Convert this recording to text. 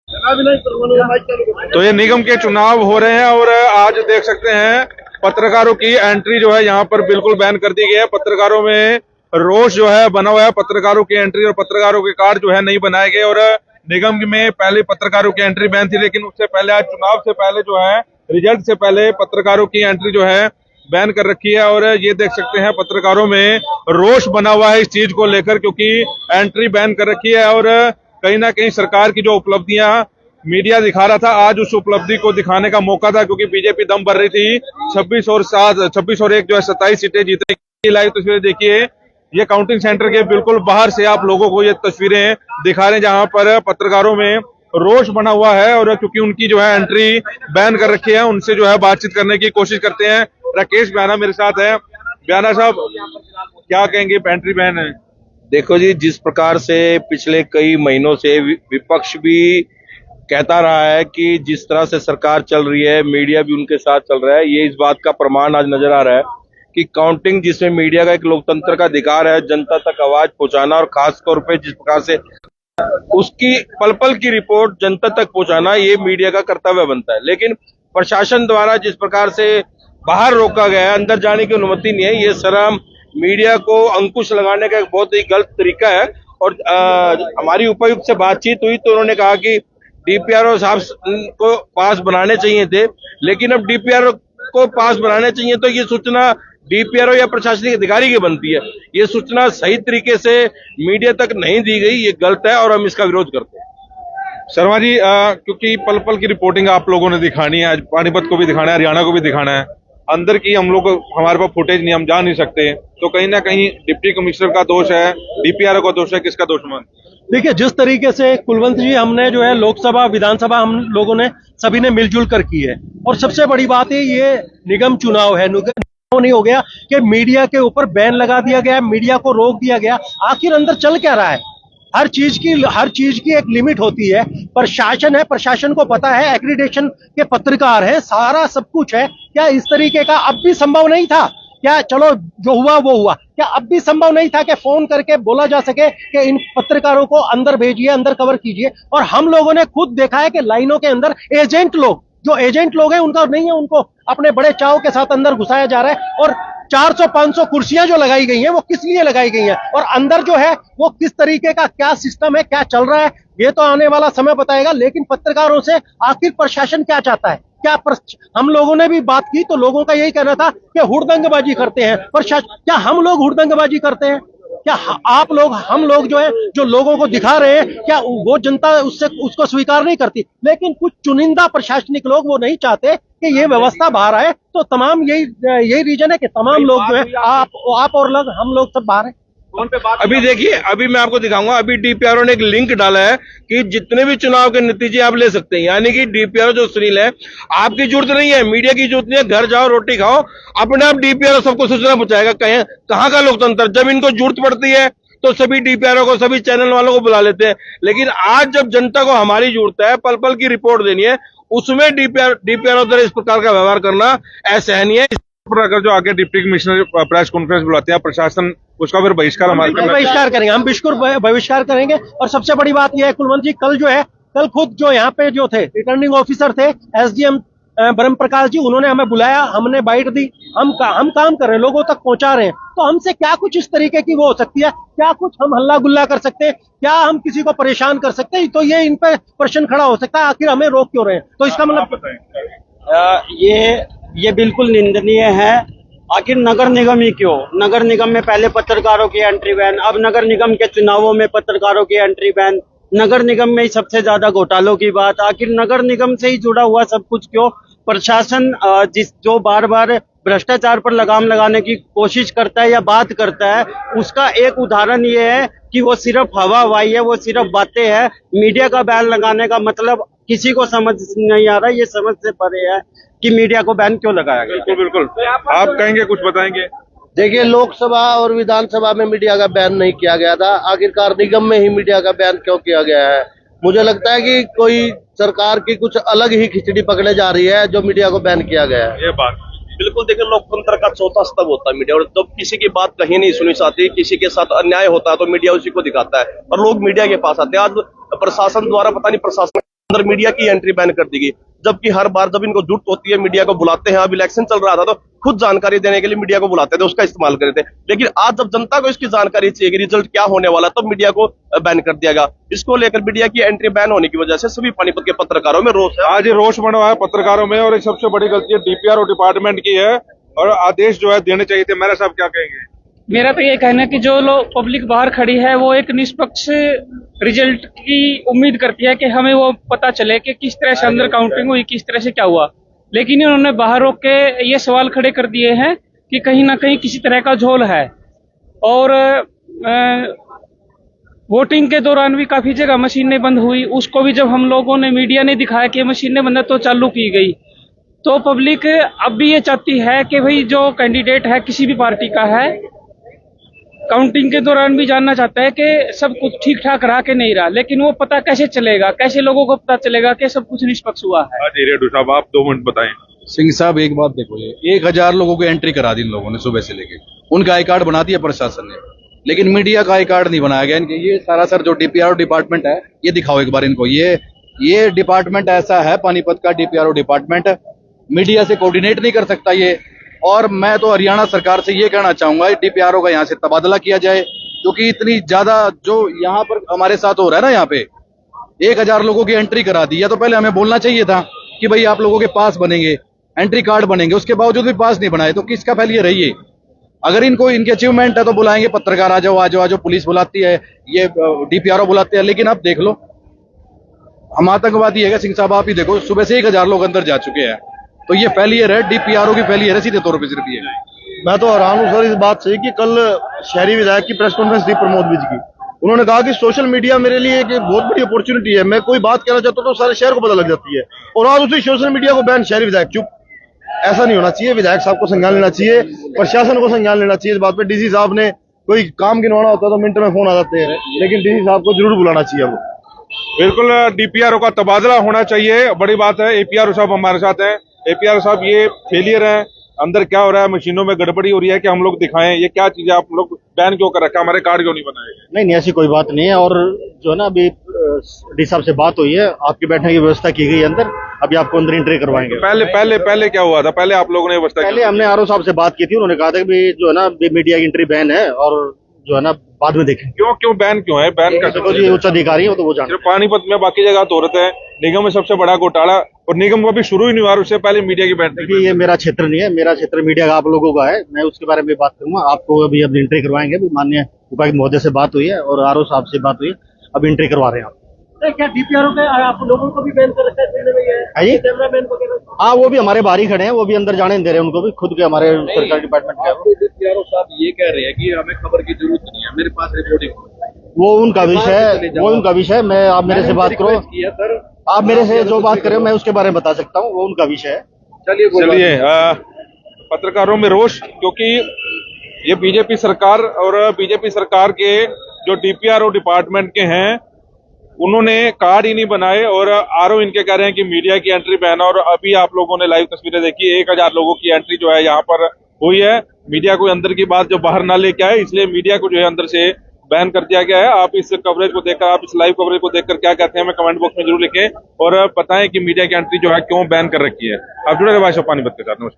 तो ये निगम के चुनाव हो रहे हैं और आज देख सकते हैं पत्रकारों की एंट्री जो है यहाँ पर बिल्कुल बैन कर दी गई है। पत्रकारों में रोष जो है बना हुआ है। पत्रकारों की एंट्री और पत्रकारों के कार्ड जो है नहीं बनाए गए और निगम में पहले पत्रकारों की एंट्री बैन थी, लेकिन उससे पहले आज चुनाव से पहले जो है रिजल्ट से पहले पत्रकारों की एंट्री जो है बैन कर रखी है। और ये देख सकते हैं पत्रकारों में रोष बना हुआ है इस चीज को लेकर, क्योंकि एंट्री बैन कर रखी है और कहीं ना कहीं सरकार की जो उपलब्धियां मीडिया दिखा रहा था, आज उस उपलब्धि को दिखाने का मौका था, क्योंकि बीजेपी दम भर रही थी। 26 और 1 जो है 27 सीटें जीतने। लाइव तस्वीरें देखिए, ये काउंटिंग सेंटर के बिल्कुल बाहर से आप लोगों को ये तस्वीरें दिखा रहे हैं जहां पर पत्रकारों में रोष बना हुआ है और क्योंकि उनकी जो है एंट्री बैन कर रखी है, उनसे जो है बातचीत करने की कोशिश करते हैं। राकेश ब्याना मेरे साथ है। ब्याना साहब, क्या कहेंगे? एंट्री बैन है। देखो जी, जिस प्रकार से पिछले कई महीनों से विपक्ष भी कहता रहा है कि जिस तरह से सरकार चल रही है, मीडिया भी उनके साथ चल रहा है, ये इस बात का प्रमाण आज नजर आ रहा है कि काउंटिंग, जिसमें मीडिया का एक लोकतंत्र का अधिकार है जनता तक आवाज पहुंचाना, और खास तौर पे जिस प्रकार से उसकी पल पल की रिपोर्ट जनता तक पहुंचाना, ये मीडिया का कर्तव्य बनता है। लेकिन प्रशासन द्वारा जिस प्रकार से बाहर रोका गया है, अंदर जाने की अनुमति नहीं है, ये शर्म मीडिया को अंकुश लगाने का एक बहुत ही गलत तरीका है। और हमारी उपायुक्त से बातचीत हुई तो उन्होंने कहा कि डीपीआरओ साहब को पास बनाने चाहिए थे, लेकिन अब डीपीआरओ को पास बनाने चाहिए तो ये सूचना डीपीआरओ या प्रशासनिक अधिकारी की बनती है। ये सूचना सही तरीके से मीडिया तक नहीं दी गई, ये गलत है और हम इसका विरोध करते हैं। शर्मा जी, क्योंकि पल पल की रिपोर्टिंग आप लोगों ने दिखानी है, आज पानीपत को भी दिखाना है, हरियाणा को भी दिखाना है, अंदर की हम लोग हमारे पास फुटेज नहीं, हम जा नहीं सकते, तो कहीं ना कहीं डिप्टी कमिश्नर का दोष है, डीपीआरओ का दोष है, किसका दोष मानते? देखिए, जिस तरीके से कुलवंत जी हमने जो है लोकसभा विधानसभा हम लोगों ने सभी ने मिलजुल कर की है, और सबसे बड़ी बात है ये निगम चुनाव है। नहीं हो गया कि मीडिया के ऊपर बैन लगा दिया गया, मीडिया को रोक दिया गया। आखिर अंदर चल क्या रहा है? हर चीज की एक लिमिट होती है। प्रशासन है, प्रशासन को पता है, एक्रीडेशन के पत्रकार हैं, सारा सब कुछ है। क्या इस तरीके का अब भी संभव नहीं था? क्या चलो जो हुआ वो हुआ, क्या अब भी संभव नहीं था कि फोन करके बोला जा सके कि इन पत्रकारों को अंदर भेजिए, अंदर कवर कीजिए? और हम लोगों ने खुद देखा है कि लाइनों के अंदर जो एजेंट लोग हैं उनका नहीं है, उनको अपने बड़े चाव के साथ अंदर घुसाया जा रहा है। और 400-500 कुर्सियां जो लगाई गई हैं वो किस लिए लगाई गई हैं, और अंदर जो है वो किस तरीके का क्या सिस्टम है, क्या चल रहा है, ये तो आने वाला समय बताएगा। लेकिन पत्रकारों से आखिर प्रशासन क्या चाहता है? हम लोगों ने भी बात की तो लोगों का यही कहना था कि हुड़दंगबाजी करते हैं प्रशासन। क्या हम लोग हुड़दंगबाजी करते हैं? क्या आप लोग, हम लोग जो है जो लोगों को दिखा रहे हैं, क्या वो जनता उसको स्वीकार नहीं करती? लेकिन कुछ चुनिंदा प्रशासनिक लोग वो नहीं चाहते कि ये व्यवस्था बाहर आए, तो तमाम यही रीजन है कि तमाम लोग जो है आप और लोग, हम लोग सब बाहर हैं। अभी देखिए, अभी मैं आपको दिखाऊंगा, अभी डीपीआरओ ने एक लिंक डाला है कि जितने भी चुनाव के नतीजे आप ले सकते हैं, यानी कि डीपीआरओ जो सुनील है, आपकी जरूरत नहीं है, मीडिया की जरूरत नहीं है, घर जाओ रोटी खाओ, अपने आप डीपीआरओ सबको सूचना पहुंचाएगा। कहाँ का लोकतंत्र? जब इनको जरूरत पड़ती है तो सभी डीपीआरओ को, सभी चैनल वालों को बुला लेते हैं। लेकिन आज जब जनता को हमारी जरूरत है, पल पल की रिपोर्ट देनी है, उसमें डीपीआरओ द्वारा इस प्रकार का व्यवहार करना असहनीय है। अगर जो आगे डिप्टी कमिश्नर प्रेस कॉन्फ्रेंस बुलाते हैं प्रशासन, उसका फिर बहिष्कार बहिष्कार करेंगे, हम बिल्कुल बहिष्कार करेंगे। और सबसे बड़ी बात यह है कुलवंत जी, कल खुद जो यहाँ पे जो थे रिटर्निंग ऑफिसर थे, एसडीएम ब्रह्म प्रकाश जी, उन्होंने हमें बुलाया, हमने बाइट दी, हम काम कर रहे हैं, लोगों तक पहुंचा रहे हैं। तो हमसे क्या कुछ इस तरीके की वो हो सकती है? क्या कुछ हम हल्ला गुल्ला कर सकते हैं? क्या हम किसी को परेशान कर सकते हैं? तो ये इन पे प्रश्न खड़ा हो सकता है, आखिर हमें रोक क्यों रहे हैं? तो इसका मतलब ये बिल्कुल निंदनीय है। आखिर नगर निगम ही क्यों? नगर निगम में पहले पत्रकारों की एंट्री बैन, अब नगर निगम के चुनावों में पत्रकारों की एंट्री बैन, नगर निगम में ही सबसे ज्यादा घोटालों की बात। आखिर नगर निगम से ही जुड़ा हुआ सब कुछ क्यों? प्रशासन जो बार बार भ्रष्टाचार पर लगाम लगाने की कोशिश करता है या बात करता है, उसका एक उदाहरण ये है कि वो सिर्फ हवाई है, वो सिर्फ बातें हैं। मीडिया का बैन लगाने का मतलब किसी को समझ नहीं आ रहा, ये समझ से परे है कि मीडिया को बैन क्यों लगाया गया। बिल्कुल आप कहेंगे, कुछ बताएंगे? देखिए, लोकसभा और विधानसभा में मीडिया का बैन नहीं किया गया था, आखिरकार निगम में ही मीडिया का बैन क्यों किया गया है? मुझे लगता है कि कोई सरकार की कुछ अलग ही खिचड़ी पकड़े जा रही है जो मीडिया को बैन किया गया है। ये बात बिल्कुल, देखिए, लोकतंत्र का चौथा स्तंभ होता है मीडिया, और जब किसी की बात कहीं नहीं सुनी जाती, किसी के साथ अन्याय होता है तो मीडिया उसी को दिखाता है और लोग मीडिया के पास आते हैं। आज प्रशासन द्वारा, पता नहीं प्रशासन अंदर मीडिया की एंट्री बैन कर दी गई, जबकि हर बार जब इनको जरूरत होती है मीडिया को बुलाते हैं। अब इलेक्शन चल रहा था तो खुद जानकारी देने के लिए मीडिया को बुलाते थे, उसका इस्तेमाल करते थे। लेकिन आज जब जनता को इसकी जानकारी चाहिए कि रिजल्ट क्या होने वाला, तो मीडिया को बैन कर दिया गया। इसको लेकर मीडिया की एंट्री बैन होने की वजह से सभी पानीपत के पत्रकारों में रोष है। आज ये रोष बना हुआ है पत्रकारों में, और एक सबसे बड़ी गलती डीपीआर और डिपार्टमेंट की है, और आदेश जो है देने चाहिए थे। मेरा साहब क्या कहेंगे? मेरा तो ये कहना है कि जो लोग पब्लिक बाहर खड़ी है वो एक निष्पक्ष रिजल्ट की उम्मीद करती है कि हमें वो पता चले कि किस तरह से अंदर काउंटिंग हुई, किस तरह से क्या हुआ। लेकिन इन्होंने बाहर रोक के ये सवाल खड़े कर दिए हैं कि कहीं ना कहीं किसी तरह का झोल है। और वोटिंग के दौरान भी काफी जगह मशीनें बंद हुई, उसको भी जब हम लोगों ने मीडिया ने दिखाया कि मशीनें बंद है तो चालू की गई। तो पब्लिक अब भी ये चाहती है कि भाई जो कैंडिडेट है किसी भी पार्टी का है, काउंटिंग के दौरान भी जानना चाहता है कि सब कुछ ठीक ठाक रहा कि नहीं रहा। लेकिन वो पता कैसे चलेगा, कैसे लोगों को पता चलेगा कि सब कुछ निष्पक्ष हुआ है? हाँ जी रेड्डू साहब, आप 2 मिनट बताएं। सिंह साहब एक बात देखो, ये 1000 लोगों को एंट्री करा दी इन लोगों ने सुबह से लेके, उनका आई कार्ड बना दिया प्रशासन ने, लेकिन मीडिया का आई कार्ड नहीं बनाया गया इनके। ये सारा सर जो डीपीआर डिपार्टमेंट है, ये दिखाओ एक बार इनको। ये डिपार्टमेंट ऐसा है पानीपत का डीपीआर डिपार्टमेंट, मीडिया से कोऑर्डिनेट नहीं कर सकता ये। और मैं तो हरियाणा सरकार से ये कहना चाहूंगा डीपीआरओ का यहाँ से तबादला किया जाए, क्योंकि इतनी ज्यादा जो यहाँ पर हमारे साथ हो रहा है ना, यहाँ पे 1000 लोगों की एंट्री करा दी है। तो पहले हमें बोलना चाहिए था कि भाई आप लोगों के पास बनेंगे, एंट्री कार्ड बनेंगे, उसके बावजूद भी पास नहीं बनाए तो किसका फेलियर है ये? अगर इनको इनके अचीवमेंट है तो बुलाएंगे, पत्रकार आ जाओ आ जाओ आ जाओ, पुलिस बुलाती है, ये डीपीआरओ बुलाते हैं। लेकिन अब देख लो, हम आतंकवादी है सिंह साहब, आप ही देखो सुबह से 1000 लोग अंदर जा चुके हैं। तो ये फेलियर है, डीपीआरओ की फेलियर है सीधे तौर पर सिर्फ ये। मैं तो हैरान हूं सर इस बात से कि कल शहरी विधायक की प्रेस कॉन्फ्रेंस थी प्रमोद विज की, उन्होंने कहा कि सोशल मीडिया मेरे लिए एक बहुत बड़ी अपॉर्चुनिटी है, मैं कोई बात कहना चाहता हूं तो सारे शहर को पता लग जाती है। और आज उसी सोशल मीडिया को बैन, शहरी विधायक चुप। ऐसा नहीं होना चाहिए, विधायक साहब को संज्ञान लेना चाहिए, प्रशासन को संज्ञान लेना चाहिए इस बात पे। डीसी साहब ने कोई काम गिनवाना होता तो मिनट में फोन आ जाते हैं, लेकिन डीसी साहब को जरूर बुलाना चाहिए। वो बिल्कुल डीपीआरओ का तबादला होना चाहिए, बड़ी बात है। एपीआरओ साहब हमारे साथ हैं। एपीआरओ साहब, ये फेलियर है, अंदर क्या हो रहा है, मशीनों में गड़बड़ी हो रही है कि हम लोग दिखाएं, ये क्या चीज है? आप लोग बैन क्यों कर रखा है, हमारे कार्ड क्यों नहीं बनाए गए? नहीं, ऐसी कोई बात नहीं है। और जो है ना, अभी डी साहब से बात हुई है, आपकी बैठने की व्यवस्था की गई है अंदर, अभी आपको अंदर एंट्री करवाएंगे। पहले क्या हुआ था? पहले आप लोगों ने व्यवस्था पहले हमने आरओ साहब से बात की थी, उन्होंने कहा था कि जो है ना मीडिया की एंट्री बैन है, और जो है ना बाद में देखें। क्यों बैन क्यों है? बैन का उच्च अधिकारी हो तो वो जानते हैं। पानीपत में बाकी जगह तो होते हैं, निगम में सबसे बड़ा घोटाला, और निगम को अभी शुरू ही नहीं हुआ, उससे पहले मीडिया की बैन। देखिए, ये मेरा क्षेत्र नहीं है, मेरा क्षेत्र मीडिया का आप लोगों का है, मैं उसके बारे में बात करूंगा। आपको अभी एंट्री करवाएंगे, माननीय उपायुक्त महोदय से बात हुई है और आरओ साहब से बात हुई है, अब एंट्री करवा रहे हैं। आप क्या डीपीआरओ में आप लोगों को भी बैन कर रखा है? कैमरामैन वगैरह? हाँ, वो भी हमारे बाहर ही खड़े हैं, वो भी अंदर जाने नहीं दे रहे हैं उनको भी, खुद के हमारे सरकारी डिपार्टमेंट के। डीपीआरओ साहब ये कह रहे हैं कि हमें खबर की जरूरत नहीं है, मेरे पास रिपोर्टिंग। वो उनका विषय, मैं आप मेरे से बात करो, आप मेरे से जो बात करें मैं उसके बारे में बता सकता हूँ, वो उनका विषय है। चलिए, पत्रकारों में रोष, क्योंकि ये बीजेपी सरकार और बीजेपी सरकार के जो डीपीआरओ डिपार्टमेंट के हैं, उन्होंने कार्ड ही नहीं बनाए, और आरओ इनके कह रहे हैं कि मीडिया की एंट्री बैन। और अभी आप लोगों ने लाइव तस्वीरें देखी, 1000 लोगों की एंट्री जो है यहाँ पर हुई है। मीडिया को अंदर की बात जो बाहर ना लेके आए, इसलिए मीडिया को जो है अंदर से बैन कर दिया गया है। आप इस कवरेज को देखकर, आप इस लाइव कवरेज को देखकर क्या कहते हैं हमें कमेंट बॉक्स में जरूर लिखें, और बताएं कि मीडिया की एंट्री जो है क्यों बैन कर रखी है। आप जुड़े रहे भाई पानीपत के साथ। नमस्कार।